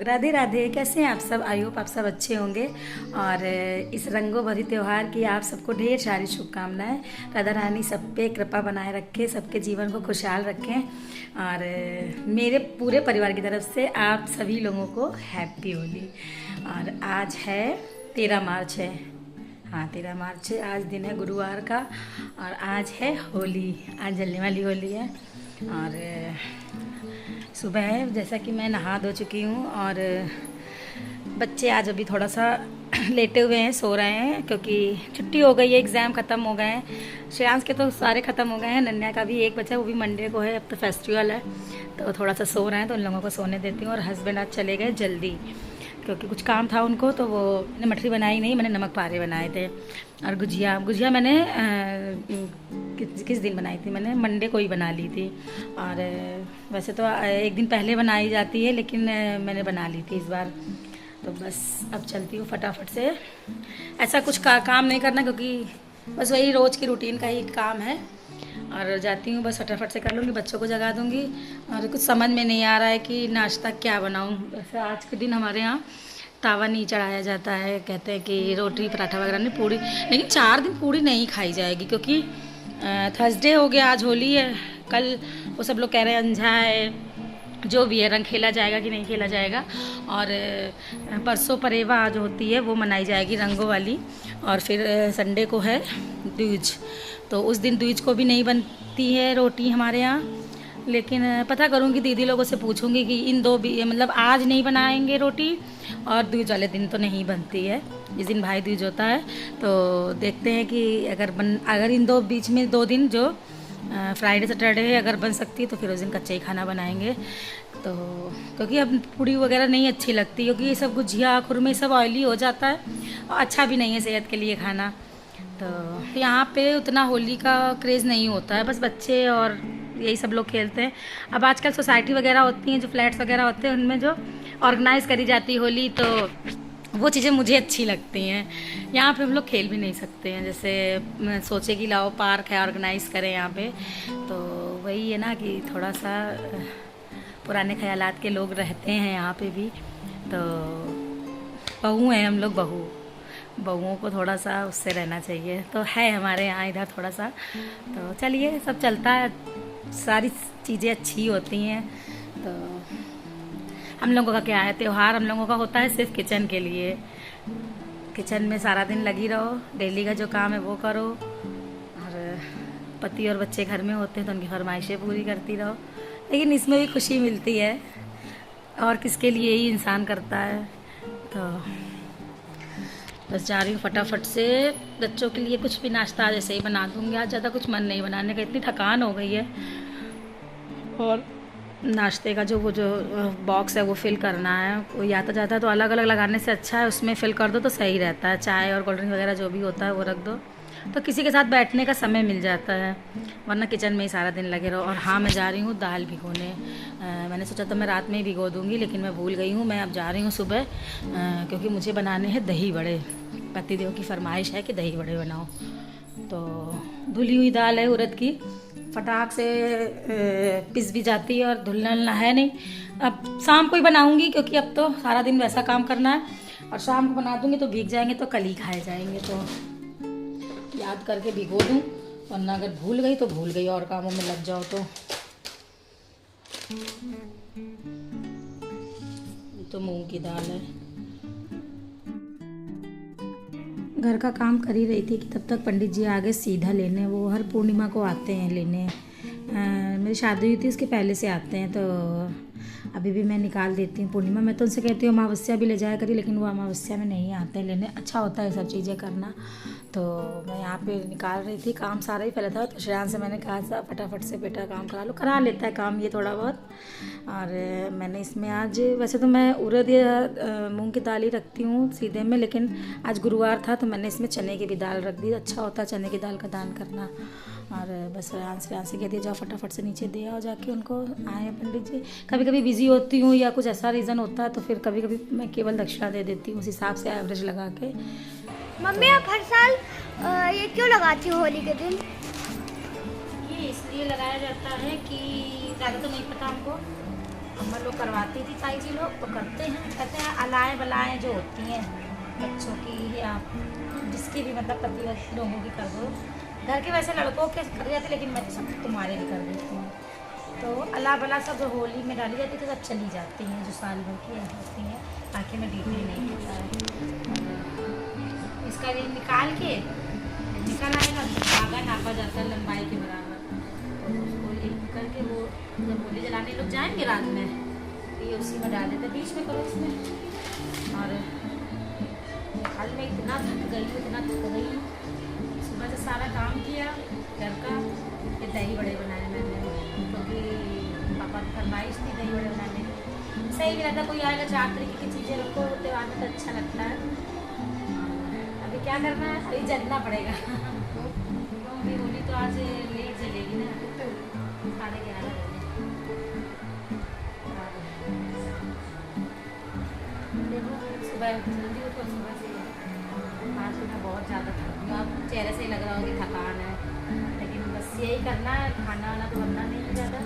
राधे राधे। कैसे हैं आप सब? आई होप आप सब अच्छे होंगे। और इस रंगों भरी त्यौहार की आप सबको ढेर सारी शुभकामनाएं। राधा रानी सब पे कृपा बनाए रखे, सबके जीवन को खुशहाल रखें। और मेरे पूरे परिवार की तरफ से आप सभी लोगों को हैप्पी होली। और आज है 13 मार्च है, हाँ 13 मार्च है। आज दिन है गुरुवार का और आज है होली, आज जलने वाली होली है। और सुबह है, जैसा कि मैं नहा धो चुकी हूँ और बच्चे आज अभी थोड़ा सा लेटे हुए हैं, सो रहे हैं क्योंकि छुट्टी हो गई है, एग्ज़ाम ख़त्म हो गए हैं। श्रेयांश के तो सारे ख़त्म हो गए हैं, नन्या का भी एक बचा, वो भी मंडे को है, अब तो फेस्टिवल है तो थोड़ा सा सो रहे हैं, तो उन लोगों को सोने देती हूँ। और हस्बैंड आज चले गए जल्दी क्योंकि कुछ काम था उनको, तो वो मैंने मठरी बनाई नहीं, मैंने नमक पारे बनाए थे। और गुजिया मैंने किस दिन बनाई थी, मैंने मंडे को ही बना ली थी। और वैसे तो एक दिन पहले बनाई जाती है, लेकिन मैंने बना ली थी इस बार। तो बस अब चलती हूँ फटाफट से, ऐसा कुछ काम नहीं करना क्योंकि बस वही रोज़ की रूटीन का ही काम है। और जाती हूँ, बस फटाफट से कर लूँगी, बच्चों को जगा दूँगी। और कुछ समझ में नहीं आ रहा है कि नाश्ता क्या बनाऊँ। वैसे आज के दिन हमारे यहाँ तावा नहीं चढ़ाया जाता है, कहते हैं कि रोटी पराठा वगैरह नहीं, पूड़ी, लेकिन 4 दिन पूड़ी नहीं खाई जाएगी क्योंकि थर्सडे हो गया, आज होली है। कल वो सब लोग कह रहे हैं अंझा है, जो भी है, रंग खेला जाएगा कि नहीं खेला जाएगा। और परसों परेवा आज होती है, वो मनाई जाएगी रंगों वाली। और फिर संडे को है दूज, तो उस दिन दूज को भी नहीं बनती है रोटी हमारे यहाँ। लेकिन पता करूँगी, दीदी लोगों से पूछूंगी कि इन दो भी, मतलब आज नहीं बनाएंगे रोटी और दूज वाले दिन तो नहीं बनती है, जिस दिन भाई दूज होता है। तो देखते हैं कि अगर इन दो बीच में 2 दिन जो फ्राइडे सैटरडे अगर बन सकती है तो फिर उस दिन कच्चा ही खाना बनाएंगे। तो क्योंकि अब पूड़ी वगैरह नहीं अच्छी लगती, क्योंकि ये सब गुजिया खुरमे सब ऑयली हो जाता है और अच्छा भी नहीं है सेहत के लिए खाना। तो यहाँ पे उतना होली का क्रेज़ नहीं होता है, बस बच्चे और यही सब लोग खेलते हैं। अब आजकल सोसाइटी वगैरह होती हैं, जो फ्लैट्स वगैरह होते हैं, उनमें जो ऑर्गेनाइज़ करी जाती है होली, तो वो चीज़ें मुझे अच्छी लगती हैं। यहाँ पे हम लोग खेल भी नहीं सकते हैं, जैसे सोचे कि लाओ पार्क है ऑर्गेनाइज़ करें यहाँ पे, तो वही है ना कि थोड़ा सा पुराने ख्यालात के लोग रहते हैं यहाँ पे भी। तो बहू हैं हम लोग, बहुओं को थोड़ा सा उससे रहना चाहिए, तो है हमारे यहाँ इधर थोड़ा सा। तो चलिए, सब चलता है, सारी चीज़ें अच्छी होती हैं। तो हम लोगों का क्या है, त्यौहार हम लोगों का होता है सिर्फ किचन के लिए। किचन में सारा दिन लगी रहो, डेली का जो काम है वो करो। और पति और बच्चे घर में होते हैं तो उनकी फरमाइशें पूरी करती रहो, लेकिन इसमें भी खुशी मिलती है, और किसके लिए ही इंसान करता है। तो बस जा रही हूँ फटाफट से, बच्चों के लिए कुछ भी नाश्ता जैसे ही बना दूँगी। आज ज़्यादा कुछ मन नहीं बनाने का, इतनी थकान हो गई है। और नाश्ते का जो बॉक्स है वो फिल करना है, वो आता जाता है, तो अलग अलग लगाने से अच्छा है उसमें फिल कर दो तो सही रहता है। चाय और कोल्ड ड्रिंक वगैरह जो भी होता है वो रख दो, तो किसी के साथ बैठने का समय मिल जाता है, वरना किचन में ही सारा दिन लगे रहो। और हाँ, मैं जा रही हूँ दाल भिगोने। मैंने सोचा तो मैं रात में ही भिगो दूँगी, लेकिन मैं भूल गई हूँ। मैं अब जा रही हूँ सुबह, क्योंकि मुझे बनाने हैं दही बड़े। पतिदेव की फरमाइश है कि दही बड़े बनाओ। तो धुली हुई दाल है उड़द की, फटाक से पिस भी जाती है और धुलना है नहीं। अब शाम को ही बनाऊंगी क्योंकि अब तो सारा दिन वैसा काम करना है, और शाम को बना दूंगी तो भीग जाएंगे तो कल ही खाए जाएंगे। तो याद करके भिगो दूँ, वरना अगर भूल गई तो भूल गई और कामों में लग जाओ तो मूंग की दाल है। घर का काम कर ही रही थी कि तब तक पंडित जी आ गए सीधा लेने। वो हर पूर्णिमा को आते हैं लेने। मेरी शादी हुई थी उसके पहले से आते हैं, तो अभी भी मैं निकाल देती हूँ पूर्णिमा। मैं तो उनसे कहती हूँ अमावस्या भी ले जाया करी, लेकिन वो अमावस्या में नहीं आते हैं लेने। अच्छा होता है सब चीज़ें करना। तो मैं यहाँ पे निकाल रही थी, काम सारा ही फैला था, तो श्रेयांश से मैंने कहा था फटाफट से बेटा काम करा लो, करा लेता है काम ये थोड़ा बहुत। और मैंने इसमें आज, वैसे तो मैं उड़द या मूंग की दाल ही रखती हूँ सीधे में, लेकिन आज गुरुवार था तो मैंने इसमें चने की भी दाल रख दी। अच्छा होता है चने की दाल का दान करना। और बस श्रेयांश से कह दिया जाओ फटाफट से नीचे दे आओ जाके उनको, आए पंडित जी। कभी कभी बिजी होती हूँ या कुछ ऐसा रीज़न होता है तो फिर कभी कभी मैं केवल दक्षिणा दे देती हूँ, उस हिसाब से एवरेज लगा के। मम्मी आप हर साल ये क्यों लगाती हो होली के दिन? ये इसलिए लगाया जाता है कि ज़्यादा तो नहीं पता हमको, अम्मा लोग करवाती थी, ताई जी लोग तो करते हैं, कहते हैं अलाएँ बलाएँ जो होती हैं बच्चों की या जिसकी भी मतलब पति लोगों की कर दो, घर के वैसे लड़कों के कर जाते, लेकिन मैं सब तुम्हारे भी कर देती हूँ। तो अला बला सब जो होली में डाली जाती थी सब चली जाती हैं, जो साल भर की होती हैं, ताकि मैं डिटेल नहीं पता है। इसका ये निकाल के निकल आएगा, धागा नापा जाता है लंबाई के बराबर, तो उसको एक करके वो जब होली जलाने लोग जाएंगे रात में, ये उसी में डाल देते, बीच में करो इसमें। और कल मैं इतना थक गई, सुबह से सारा काम किया घर का, ये दही बड़े बनाए मैंने, क्योंकि पापा की फरमाइश थी दही बड़े बनाने की। सही भी रहता, कोई आएगा 4 तरीके की चीज़ें रखो त्योहार में तो अच्छा लगता है। अभी क्या करना है, अभी जगना पड़ेगा क्योंकि होली तो आज लेट जलेगी ना, 11:30 बजे। देखो सुबह जल्दी उठो, सुबह से आज तो मैं बहुत ज़्यादा थक गई हूँ, अब चेहरे से ही लग रहा हो कि थकान है, लेकिन बस यही करना है, खाना वाना तो बनना नहीं है ज़्यादा।